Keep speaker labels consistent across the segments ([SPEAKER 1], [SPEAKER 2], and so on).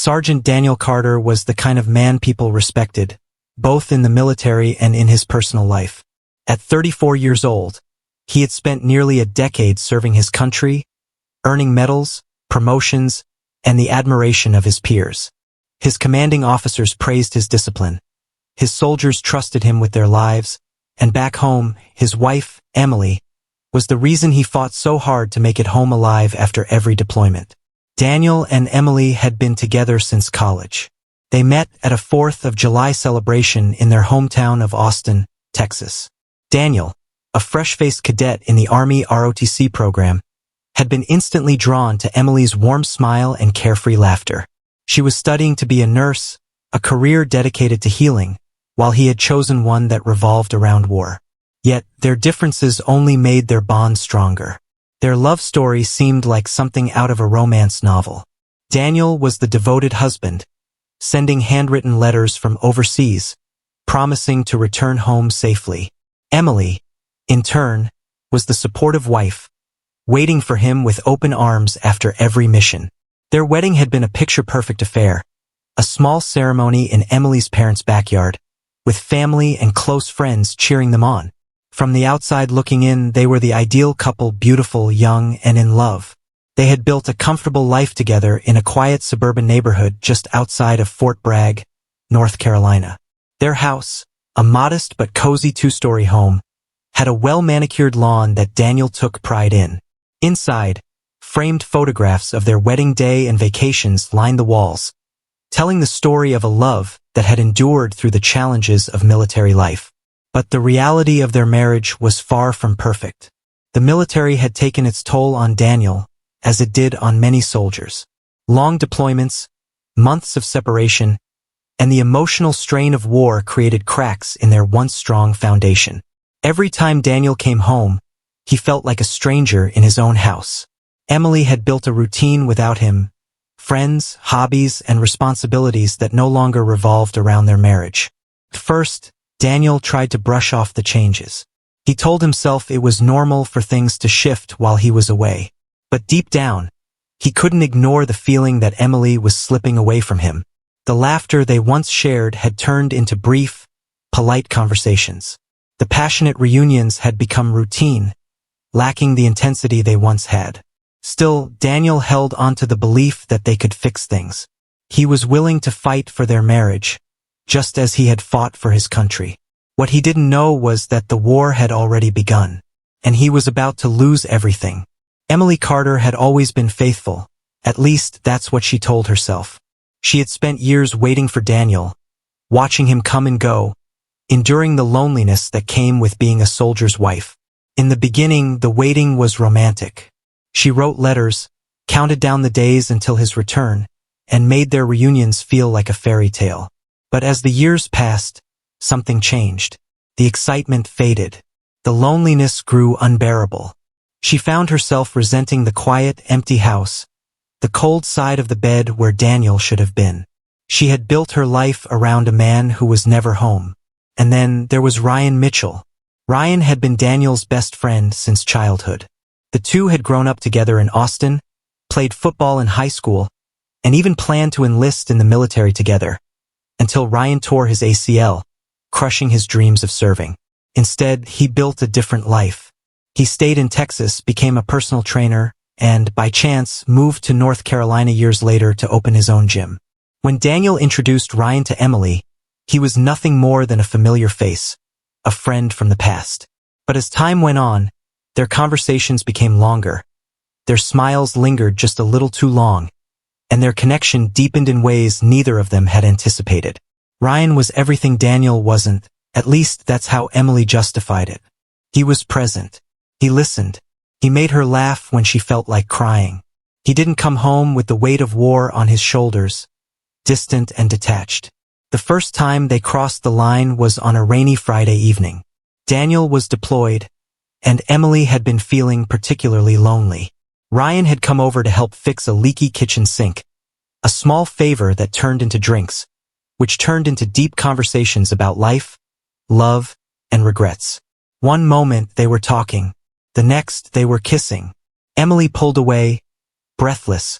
[SPEAKER 1] Sergeant Daniel Carter was the kind of man people respected, both in the military and in his personal life. At 34 years old, he had spent nearly a decade serving his country, earning medals, promotions, and the admiration of his peers. His commanding officers praised his discipline. His soldiers trusted him with their lives, and back home, his wife, Emily, was the reason he fought so hard to make it home alive after every deployment. Daniel and Emily had been together since college. They met at a 4th of July celebration in their hometown of Austin, Texas. Daniel, a fresh-faced cadet in the Army ROTC program, had been instantly drawn to Emily's warm smile and carefree laughter. She was studying to be a nurse, a career dedicated to healing, while he had chosen one that revolved around war. Yet, their differences only made their bond stronger. Their love story seemed like something out of a romance novel. Daniel was the devoted husband, sending handwritten letters from overseas, promising to return home safely. Emily, in turn, was the supportive wife, waiting for him with open arms after every mission. Their wedding had been a picture-perfect affair, a small ceremony in Emily's parents' backyard, with family and close friends cheering them on. From the outside looking in, they were the ideal couple, beautiful, young, and in love. They had built a comfortable life together in a quiet suburban neighborhood just outside of Fort Bragg, North Carolina. Their house, a modest but cozy 2-story home, had a well-manicured lawn that Daniel took pride in. Inside, framed photographs of their wedding day and vacations lined the walls, telling the story of a love that had endured through the challenges of military life. But the reality of their marriage was far from perfect. The military had taken its toll on Daniel, as it did on many soldiers. Long deployments, months of separation, and the emotional strain of war created cracks in their once strong foundation. Every time Daniel came home, he felt like a stranger in his own house. Emily had built a routine without him, friends, hobbies, and responsibilities that no longer revolved around their marriage. First, Daniel tried to brush off the changes. He told himself it was normal for things to shift while he was away. But deep down, he couldn't ignore the feeling that Emily was slipping away from him. The laughter they once shared had turned into brief, polite conversations. The passionate reunions had become routine, lacking the intensity they once had. Still, Daniel held onto the belief that they could fix things. He was willing to fight for their marriage, just as he had fought for his country. What he didn't know was that the war had already begun, and he was about to lose everything. Emily Carter had always been faithful, at least that's what she told herself. She had spent years waiting for Daniel, watching him come and go, enduring the loneliness that came with being a soldier's wife. In the beginning, the waiting was romantic. She wrote letters, counted down the days until his return, and made their reunions feel like a fairy tale. But as the years passed, something changed. The excitement faded. The loneliness grew unbearable. She found herself resenting the quiet, empty house, the cold side of the bed where Daniel should have been. She had built her life around a man who was never home. And then there was Ryan Mitchell. Ryan had been Daniel's best friend since childhood. The two had grown up together in Austin, played football in high school, and even planned to enlist in the military together, until Ryan tore his ACL, crushing his dreams of serving. Instead, he built a different life. He stayed in Texas, became a personal trainer, and, by chance, moved to North Carolina years later to open his own gym. When Daniel introduced Ryan to Emily, he was nothing more than a familiar face, a friend from the past. But as time went on, their conversations became longer. Their smiles lingered just a little too long, and their connection deepened in ways neither of them had anticipated. Ryan was everything Daniel wasn't, at least that's how Emily justified it. He was present. He listened. He made her laugh when she felt like crying. He didn't come home with the weight of war on his shoulders, distant and detached. The first time they crossed the line was on a rainy Friday evening. Daniel was deployed, and Emily had been feeling particularly lonely. Ryan had come over to help fix a leaky kitchen sink, a small favor that turned into drinks, which turned into deep conversations about life, love, and regrets. One moment they were talking, the next they were kissing. Emily pulled away, breathless,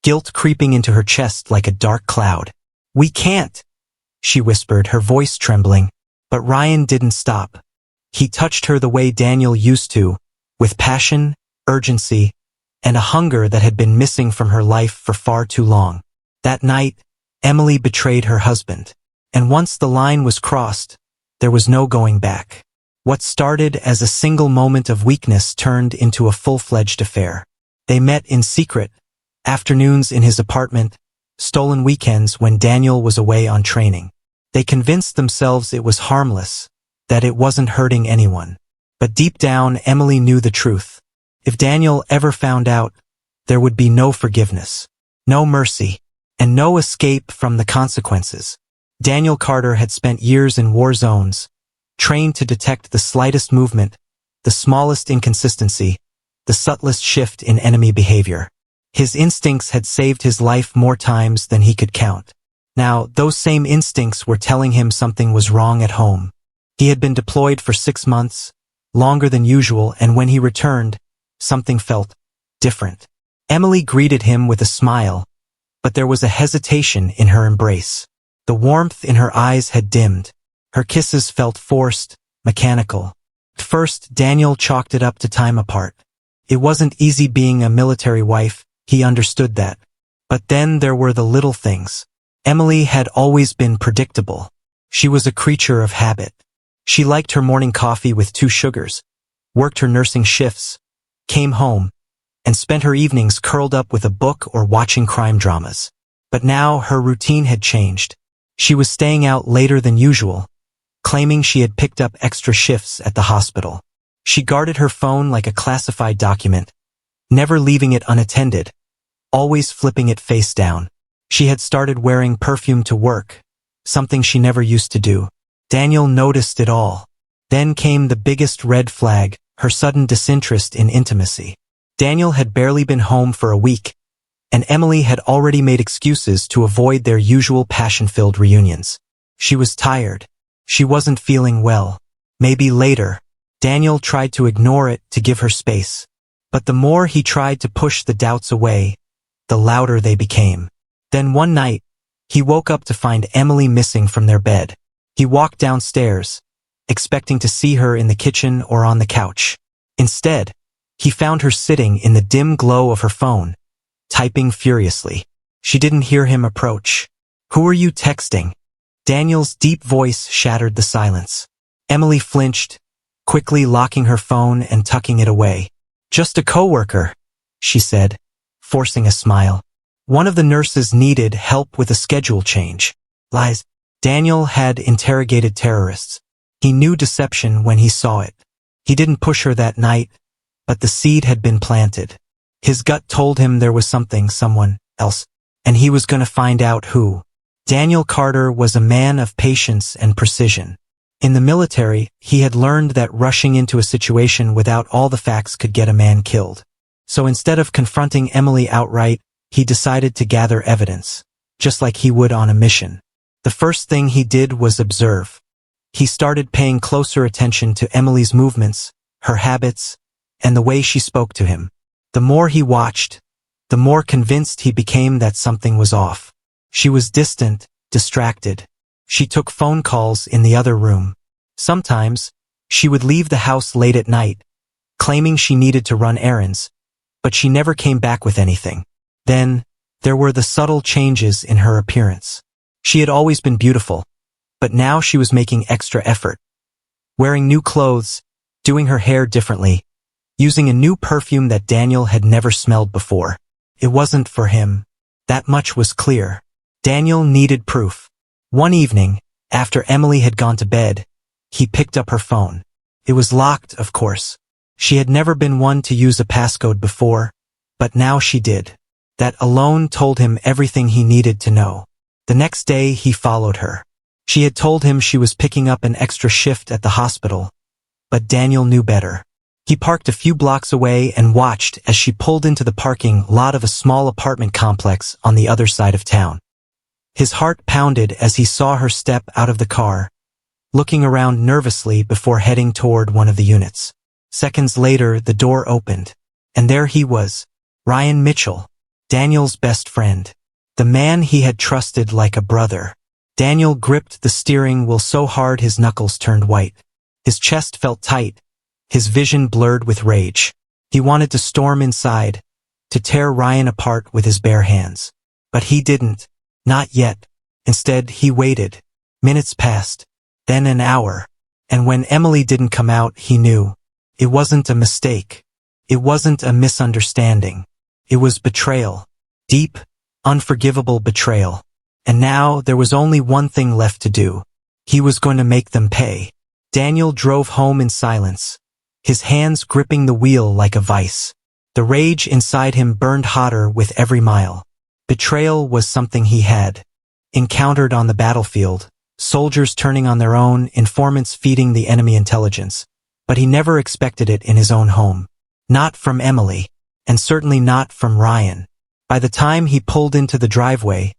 [SPEAKER 1] guilt creeping into her chest like a dark cloud. "We can't," she whispered, her voice trembling. But Ryan didn't stop. He touched her the way Daniel used to, with passion, urgency, and a hunger that had been missing from her life for far too long. That night, Emily betrayed her husband. And once the line was crossed, there was no going back. What started as a single moment of weakness turned into a full-fledged affair. They met in secret, afternoons in his apartment, stolen weekends when Daniel was away on training. They convinced themselves it was harmless, that it wasn't hurting anyone. But deep down, Emily knew the truth. If Daniel ever found out, there would be no forgiveness, no mercy, and no escape from the consequences. Daniel Carter had spent years in war zones, trained to detect the slightest movement, the smallest inconsistency, the subtlest shift in enemy behavior. His instincts had saved his life more times than he could count. Now, those same instincts were telling him something was wrong at home. He had been deployed for 6 months, longer than usual, and when he returned, something felt different. Emily greeted him with a smile, but there was a hesitation in her embrace. The warmth in her eyes had dimmed. Her kisses felt forced, mechanical. At first, Daniel chalked it up to time apart. It wasn't easy being a military wife, he understood that. But then there were the little things. Emily had always been predictable. She was a creature of habit. She liked her morning coffee with 2 sugars, worked her nursing shifts, came home, and spent her evenings curled up with a book or watching crime dramas. But now her routine had changed. She was staying out later than usual, claiming she had picked up extra shifts at the hospital. She guarded her phone like a classified document, never leaving it unattended, always flipping it face down. She had started wearing perfume to work, something she never used to do. Daniel noticed it all. Then came the biggest red flag, her sudden disinterest in intimacy. Daniel had barely been home for a week, and Emily had already made excuses to avoid their usual passion-filled reunions. She was tired. She wasn't feeling well. Maybe later. Daniel tried to ignore it to give her space. But the more he tried to push the doubts away, the louder they became. Then one night, he woke up to find Emily missing from their bed. He walked downstairs, expecting to see her in the kitchen or on the couch. Instead, he found her sitting in the dim glow of her phone, typing furiously. She didn't hear him approach. "Who are you texting?" Daniel's deep voice shattered the silence. Emily flinched, quickly locking her phone and tucking it away. "Just a coworker," she said, forcing a smile. "One of the nurses needed help with a schedule change." Lies. Daniel had interrogated terrorists. He knew deception when he saw it. He didn't push her that night, but the seed had been planted. His gut told him there was someone else, and he was going to find out who. Daniel Carter was a man of patience and precision. In the military, he had learned that rushing into a situation without all the facts could get a man killed. So instead of confronting Emily outright, he decided to gather evidence, just like he would on a mission. The first thing he did was observe. He started paying closer attention to Emily's movements, her habits, and the way she spoke to him. The more he watched, the more convinced he became that something was off. She was distant, distracted. She took phone calls in the other room. Sometimes, she would leave the house late at night, claiming she needed to run errands, but she never came back with anything. Then, there were the subtle changes in her appearance. She had always been beautiful, but now she was making extra effort. Wearing new clothes, doing her hair differently, using a new perfume that Daniel had never smelled before. It wasn't for him. That much was clear. Daniel needed proof. One evening, after Emily had gone to bed, he picked up her phone. It was locked, of course. She had never been one to use a passcode before, but now she did. That alone told him everything he needed to know. The next day, he followed her. She had told him she was picking up an extra shift at the hospital, but Daniel knew better. He parked a few blocks away and watched as she pulled into the parking lot of a small apartment complex on the other side of town. His heart pounded as he saw her step out of the car, looking around nervously before heading toward one of the units. Seconds later, the door opened, and there he was, Ryan Mitchell. Daniel's best friend. The man he had trusted like a brother. Daniel gripped the steering wheel so hard his knuckles turned white. His chest felt tight, his vision blurred with rage. He wanted to storm inside, to tear Ryan apart with his bare hands. But he didn't. Not yet. Instead, he waited. Minutes passed. Then an hour. And when Emily didn't come out, he knew. It wasn't a mistake. It wasn't a misunderstanding. It was betrayal. Deep, unforgivable betrayal. And now there was only one thing left to do. He was going to make them pay. Daniel drove home in silence, his hands gripping the wheel like a vice. The rage inside him burned hotter with every mile. Betrayal was something he had encountered on the battlefield, soldiers turning on their own, informants feeding the enemy intelligence. But he never expected it in his own home. Not from Emily, and certainly not from Ryan. By the time he pulled into the driveway,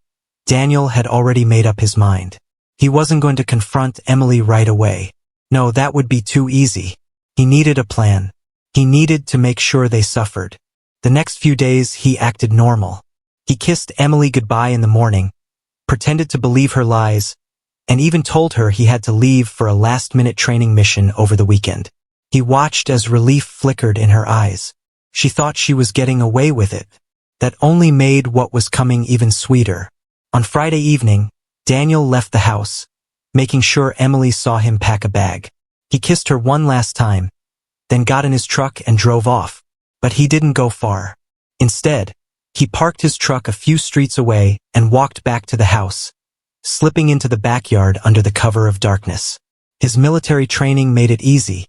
[SPEAKER 1] Daniel had already made up his mind. He wasn't going to confront Emily right away. No, that would be too easy. He needed a plan. He needed to make sure they suffered. The next few days he acted normal. He kissed Emily goodbye in the morning, pretended to believe her lies, and even told her he had to leave for a last-minute training mission over the weekend. He watched as relief flickered in her eyes. She thought she was getting away with it. That only made what was coming even sweeter. On Friday evening, Daniel left the house, making sure Emily saw him pack a bag. He kissed her one last time, then got in his truck and drove off. But he didn't go far. Instead, he parked his truck a few streets away and walked back to the house, slipping into the backyard under the cover of darkness. His military training made it easy.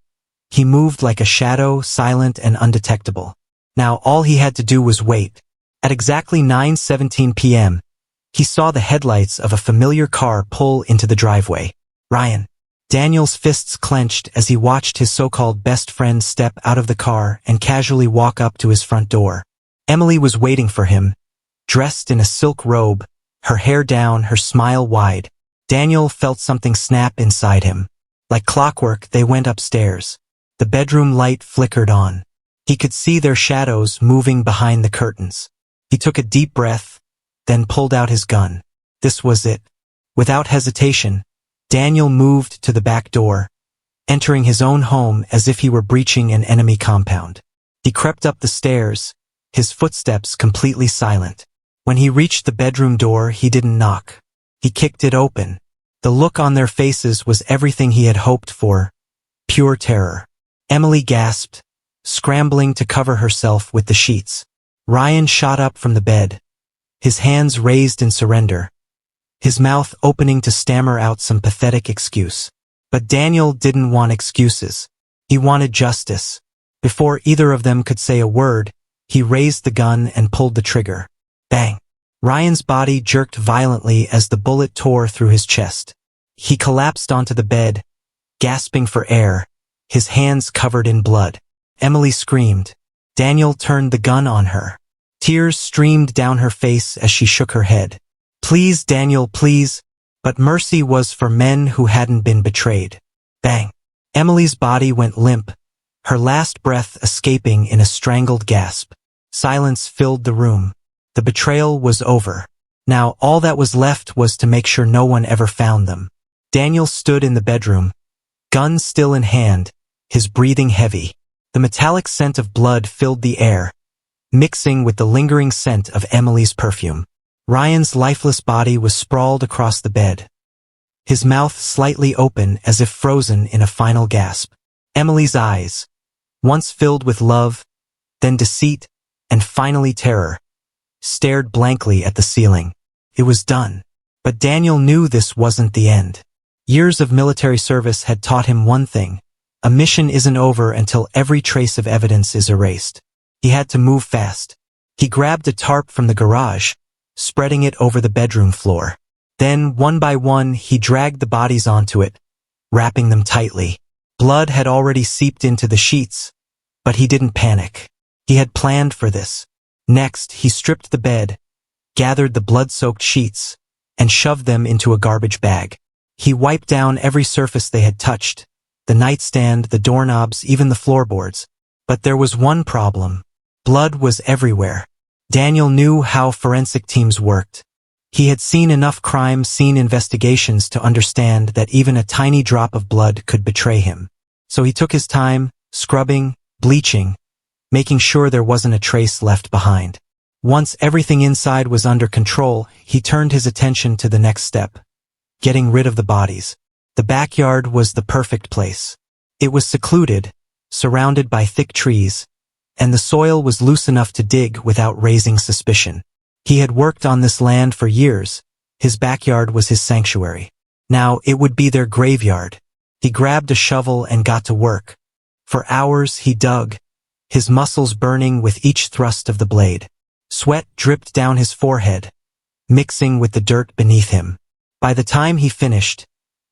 [SPEAKER 1] He moved like a shadow, silent and undetectable. Now all he had to do was wait. At exactly 9:17 p.m., he saw the headlights of a familiar car pull into the driveway. Ryan. Daniel's fists clenched as he watched his so-called best friend step out of the car and casually walk up to his front door. Emily was waiting for him, dressed in a silk robe, her hair down, her smile wide. Daniel felt something snap inside him. Like clockwork, they went upstairs. The bedroom light flickered on. He could see their shadows moving behind the curtains. He took a deep breath, then pulled out his gun. This was it. Without hesitation, Daniel moved to the back door, entering his own home as if he were breaching an enemy compound. He crept up the stairs, his footsteps completely silent. When he reached the bedroom door, he didn't knock. He kicked it open. The look on their faces was everything he had hoped for. Pure terror. Emily gasped, scrambling to cover herself with the sheets. Ryan shot up from the bed, his hands raised in surrender, his mouth opening to stammer out some pathetic excuse. But Daniel didn't want excuses. He wanted justice. Before either of them could say a word, he raised the gun and pulled the trigger. Bang! Ryan's body jerked violently as the bullet tore through his chest. He collapsed onto the bed, gasping for air, his hands covered in blood. Emily screamed. Daniel turned the gun on her. Tears streamed down her face as she shook her head. Please, Daniel, please. But mercy was for men who hadn't been betrayed. Bang! Emily's body went limp, her last breath escaping in a strangled gasp. Silence filled the room. The betrayal was over. Now all that was left was to make sure no one ever found them. Daniel stood in the bedroom, gun still in hand, his breathing heavy. The metallic scent of blood filled the air, mixing with the lingering scent of Emily's perfume. Ryan's lifeless body was sprawled across the bed, his mouth slightly open as if frozen in a final gasp. Emily's eyes, once filled with love, then deceit, and finally terror, stared blankly at the ceiling. It was done. But Daniel knew this wasn't the end. Years of military service had taught him one thing. A mission isn't over until every trace of evidence is erased. He had to move fast. He grabbed a tarp from the garage, spreading it over the bedroom floor. Then, one by one, he dragged the bodies onto it, wrapping them tightly. Blood had already seeped into the sheets, but he didn't panic. He had planned for this. Next, he stripped the bed, gathered the blood-soaked sheets, and shoved them into a garbage bag. He wiped down every surface they had touched, the nightstand, the doorknobs, even the floorboards. But there was one problem. Blood was everywhere. Daniel knew how forensic teams worked. He had seen enough crime scene investigations to understand that even a tiny drop of blood could betray him. So he took his time, scrubbing, bleaching, making sure there wasn't a trace left behind. Once everything inside was under control, he turned his attention to the next step, getting rid of the bodies. The backyard was the perfect place. It was secluded, surrounded by thick trees, and the soil was loose enough to dig without raising suspicion. He had worked on this land for years. His backyard was his sanctuary. Now it would be their graveyard. He grabbed a shovel and got to work. For hours he dug, his muscles burning with each thrust of the blade. Sweat dripped down his forehead, mixing with the dirt beneath him. By the time he finished,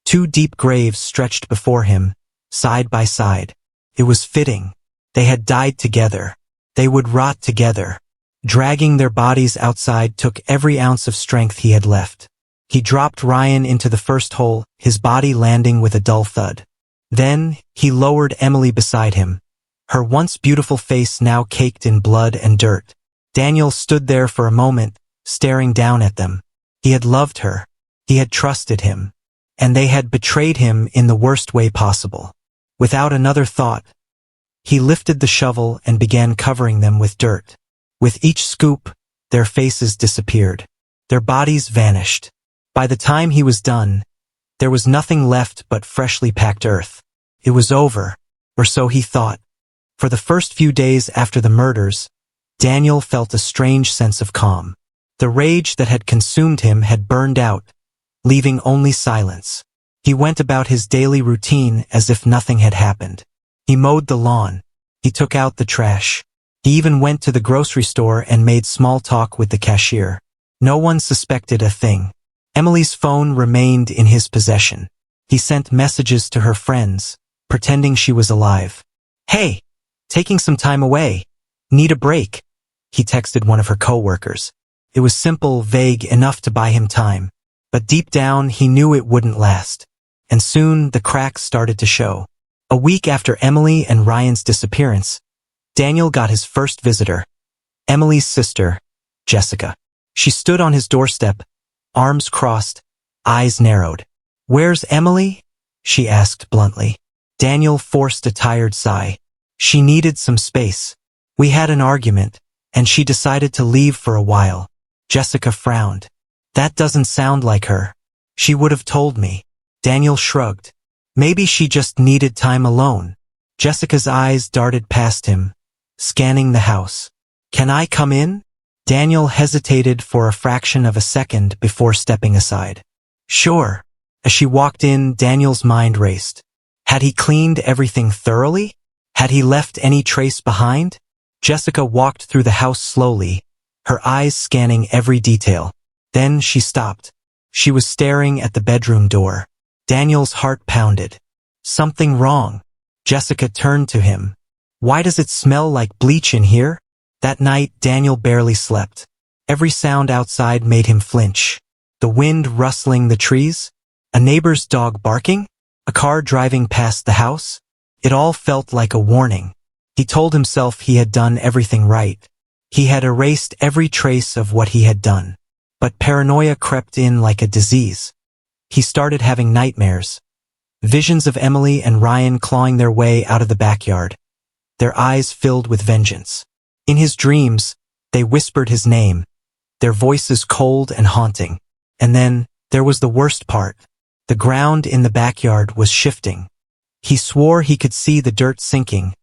[SPEAKER 1] 2 deep graves stretched before him, side by side. It was fitting. They had died together. They would rot together. Dragging their bodies outside took every ounce of strength he had left. He dropped Ryan into the first hole, his body landing with a dull thud. Then, he lowered Emily beside him, her once beautiful face now caked in blood and dirt. Daniel stood there for a moment, staring down at them. He had loved her. He had trusted him. And they had betrayed him in the worst way possible. Without another thought, he lifted the shovel and began covering them with dirt. With each scoop, their faces disappeared. Their bodies vanished. By the time he was done, there was nothing left but freshly packed earth. It was over, or so he thought. For the first few days after the murders, Daniel felt a strange sense of calm. The rage that had consumed him had burned out, leaving only silence. He went about his daily routine as if nothing had happened. He mowed the lawn. He took out the trash. He even went to the grocery store and made small talk with the cashier. No one suspected a thing. Emily's phone remained in his possession. He sent messages to her friends, pretending she was alive. "Hey, taking some time away. Need a break?" he texted one of her co-workers. It was simple, vague, enough to buy him time. But deep down, he knew it wouldn't last. And soon, the cracks started to show. A week after Emily and Ryan's disappearance, Daniel got his first visitor, Emily's sister, Jessica. She stood on his doorstep, arms crossed, eyes narrowed. "Where's Emily?" she asked bluntly. Daniel forced a tired sigh. "She needed some space. We had an argument, and she decided to leave for a while." Jessica frowned. "That doesn't sound like her. She would have told me." Daniel shrugged. "Maybe she just needed time alone." Jessica's eyes darted past him, scanning the house. "Can I come in?" Daniel hesitated for a fraction of a second before stepping aside. "Sure." As she walked in, Daniel's mind raced. Had he cleaned everything thoroughly? Had he left any trace behind? Jessica walked through the house slowly, her eyes scanning every detail. Then she stopped. She was staring at the bedroom door. Daniel's heart pounded. "Something wrong." Jessica turned to him. "Why does it smell like bleach in here?" That night, Daniel barely slept. Every sound outside made him flinch. The wind rustling the trees, a neighbor's dog barking, a car driving past the house. It all felt like a warning. He told himself he had done everything right. He had erased every trace of what he had done. But paranoia crept in like a disease. He started having nightmares. Visions of Emily and Ryan clawing their way out of the backyard, their eyes filled with vengeance. In his dreams, they whispered his name, their voices cold and haunting. And then, there was the worst part. The ground in the backyard was shifting. He swore he could see the dirt sinking,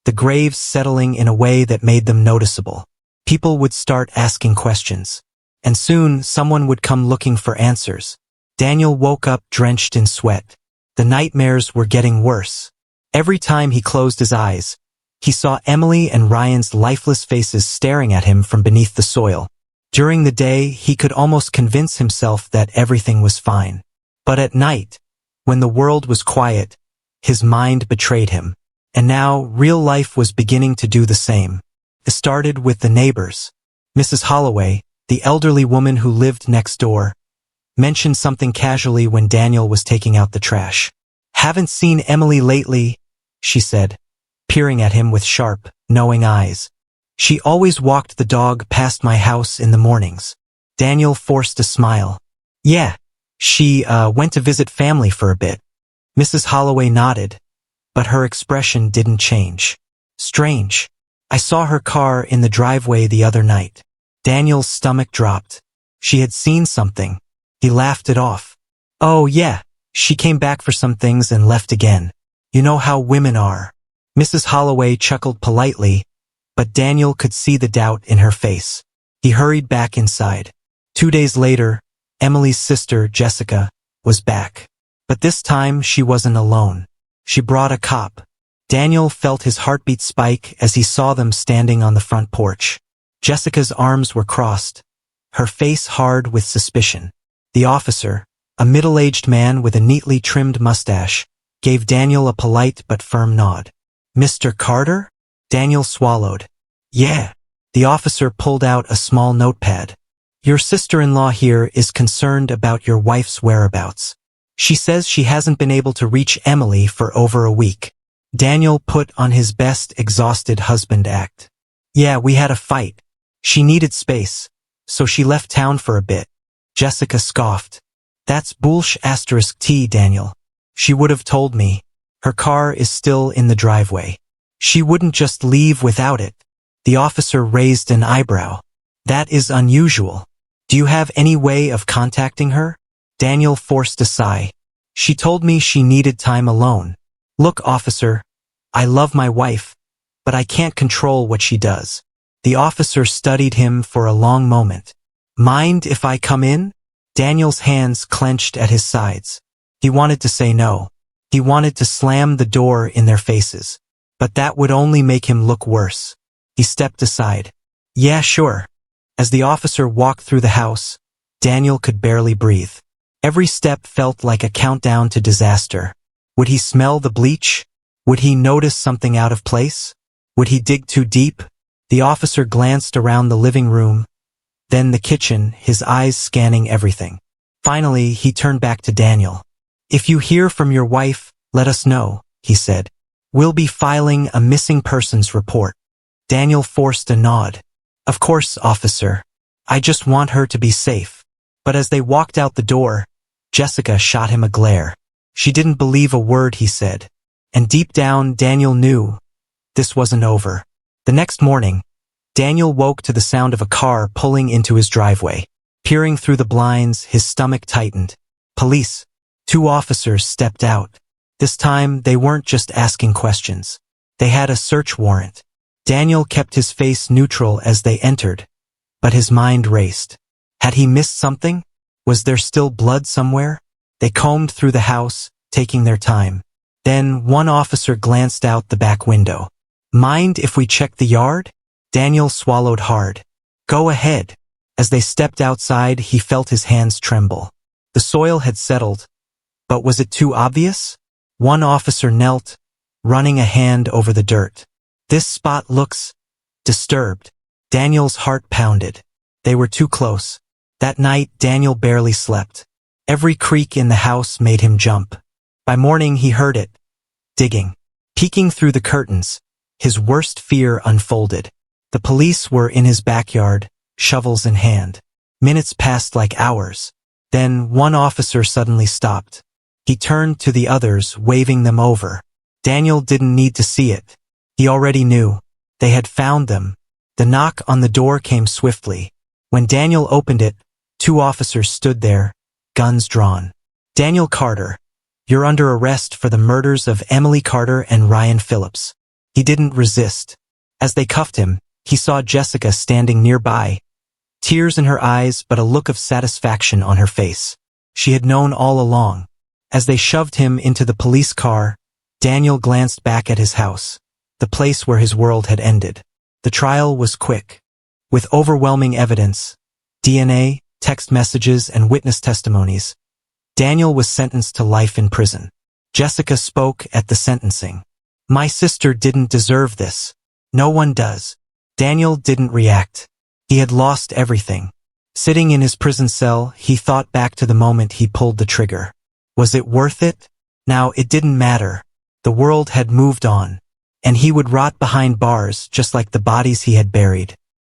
[SPEAKER 1] the graves settling in a way that made them noticeable. People would start asking questions. And soon, someone would come looking for answers. Daniel woke up drenched in sweat. The nightmares were getting worse. Every time he closed his eyes, he saw Emily and Ryan's lifeless faces staring at him from beneath the soil. During the day, he could almost convince himself that everything was fine. But at night, when the world was quiet, his mind betrayed him. And now, real life was beginning to do the same. It started with the neighbors. Mrs. Holloway, the elderly woman who lived next door, mentioned something casually when Daniel was taking out the trash. "Haven't seen Emily lately," she said, peering at him with sharp, knowing eyes. She always walked the dog past my house in the mornings. Daniel forced a smile. Yeah, she went to visit family for a bit. Mrs. Holloway nodded, but her expression didn't change. Strange. I saw her car in the driveway the other night. Daniel's stomach dropped. She had seen something. He laughed it off. Oh yeah, she came back for some things and left again. You know how women are. Mrs. Holloway chuckled politely, but Daniel could see the doubt in her face. He hurried back inside. 2 days later, Emily's sister, Jessica, was back. But this time she wasn't alone. She brought a cop. Daniel felt his heartbeat spike as he saw them standing on the front porch. Jessica's arms were crossed, her face hard with suspicion. The officer, a middle-aged man with a neatly trimmed mustache, gave Daniel a polite but firm nod. Mr. Carter? Daniel swallowed. Yeah. The officer pulled out a small notepad. Your sister-in-law here is concerned about your wife's whereabouts. She says she hasn't been able to reach Emily for over a week. Daniel put on his best exhausted husband act. Yeah, we had a fight. She needed space, so she left town for a bit. Jessica scoffed. That's *T, Daniel. She would have told me. Her car is still in the driveway. She wouldn't just leave without it. The officer raised an eyebrow. That is unusual. Do you have any way of contacting her? Daniel forced a sigh. She told me she needed time alone. Look, officer, I love my wife, but I can't control what she does. The officer studied him for a long moment. Mind if I come in? Daniel's hands clenched at his sides. He wanted to say no. He wanted to slam the door in their faces. But that would only make him look worse. He stepped aside. Yeah, sure. As the officer walked through the house, Daniel could barely breathe. Every step felt like a countdown to disaster. Would he smell the bleach? Would he notice something out of place? Would he dig too deep? The officer glanced around the living room, then the kitchen, his eyes scanning everything. Finally, he turned back to Daniel. If you hear from your wife, let us know, he said. We'll be filing a missing persons report. Daniel forced a nod. Of course, officer. I just want her to be safe. But as they walked out the door, Jessica shot him a glare. She didn't believe a word he said. And deep down, Daniel knew this wasn't over. The next morning, Daniel woke to the sound of a car pulling into his driveway. Peering through the blinds, his stomach tightened. Police. 2 officers stepped out. This time, they weren't just asking questions. They had a search warrant. Daniel kept his face neutral as they entered, but his mind raced. Had he missed something? Was there still blood somewhere? They combed through the house, taking their time. Then one officer glanced out the back window. Mind if we check the yard? Daniel swallowed hard. Go ahead. As they stepped outside, he felt his hands tremble. The soil had settled, but was it too obvious? One officer knelt, running a hand over the dirt. This spot looks disturbed. Daniel's heart pounded. They were too close. That night, Daniel barely slept. Every creak in the house made him jump. By morning, he heard it. Digging. Peeking through the curtains, his worst fear unfolded. The police were in his backyard, shovels in hand. Minutes passed like hours. Then one officer suddenly stopped. He turned to the others, waving them over. Daniel didn't need to see it. He already knew. They had found them. The knock on the door came swiftly. When Daniel opened it, 2 officers stood there, guns drawn. Daniel Carter, you're under arrest for the murders of Emily Carter and Ryan Phillips. He didn't resist. As they cuffed him, he saw Jessica standing nearby, tears in her eyes but a look of satisfaction on her face. She had known all along. As they shoved him into the police car, Daniel glanced back at his house, the place where his world had ended. The trial was quick. With overwhelming evidence, DNA, text messages, and witness testimonies, Daniel was sentenced to life in prison. Jessica spoke at the sentencing. My sister didn't deserve this. No one does. Daniel didn't react. He had lost everything. Sitting in his prison cell, he thought back to the moment he pulled the trigger. Was it worth it? Now, it didn't matter. The world had moved on. and he would rot behind bars just like the bodies he had buried.